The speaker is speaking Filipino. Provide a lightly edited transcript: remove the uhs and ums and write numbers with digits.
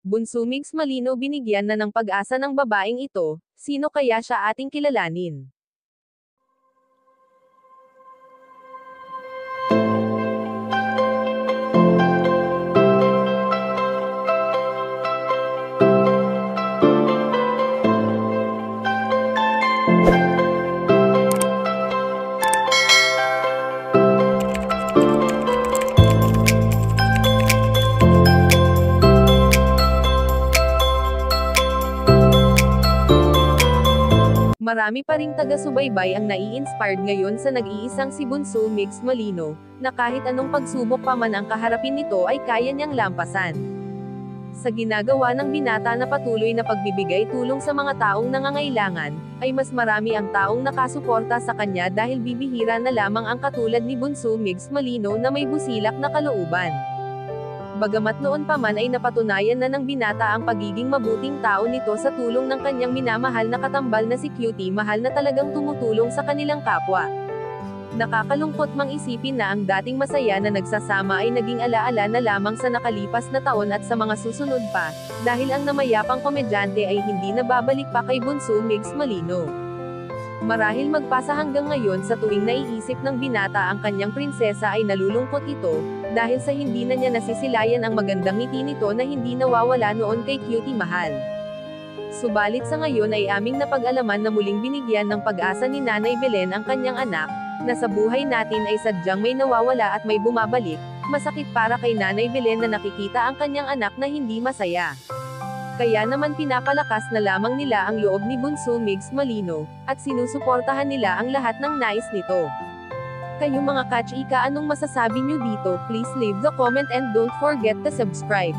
Bunso Migs Malino binigyan na ng pag-asa ng babaeng ito, sino kaya siya ating kilalanin? Marami pa ring taga-subaybay ang nai-inspired ngayon sa nag-iisang si Bunso Migs Malino, na kahit anong pagsubok pa man ang kaharapin nito ay kaya niyang lampasan. Sa ginagawa ng binata na patuloy na pagbibigay tulong sa mga taong nangangailangan, ay mas marami ang taong nakasuporta sa kanya dahil bibihira na lamang ang katulad ni Bunso Migs Malino na may busilak na kalooban. Bagamat noon pa man ay napatunayan na ng binata ang pagiging mabuting tao nito sa tulong ng kanyang minamahal na katambal na si Cutie Mahal na talagang tumutulong sa kanilang kapwa. Nakakalungkot mang isipin na ang dating masaya na nagsasama ay naging alaala na lamang sa nakalipas na taon at sa mga susunod pa, dahil ang namayapang komedyante ay hindi na babalik pa kay Bunso Migs Malino. Marahil magpasa hanggang ngayon sa tuwing naiisip ng binata ang kanyang prinsesa ay nalulungkot ito, dahil sa hindi na niya nasisilayan ang magandang ngiti nito na hindi nawawala noon kay Cutie Mahal. Subalit sa ngayon ay aming napag-alaman na muling binigyan ng pag-asa ni Nanay Belen ang kanyang anak, na sa buhay natin ay sadyang may nawawala at may bumabalik, masakit para kay Nanay Belen na nakikita ang kanyang anak na hindi masaya. Kaya naman pinapalakas na lamang nila ang loob ni Bunso Migs Malino, at sinusuportahan nila ang lahat ng nais nito. Kayo mga kachika, anong masasabi nyo dito? Please leave the comment and don't forget to subscribe.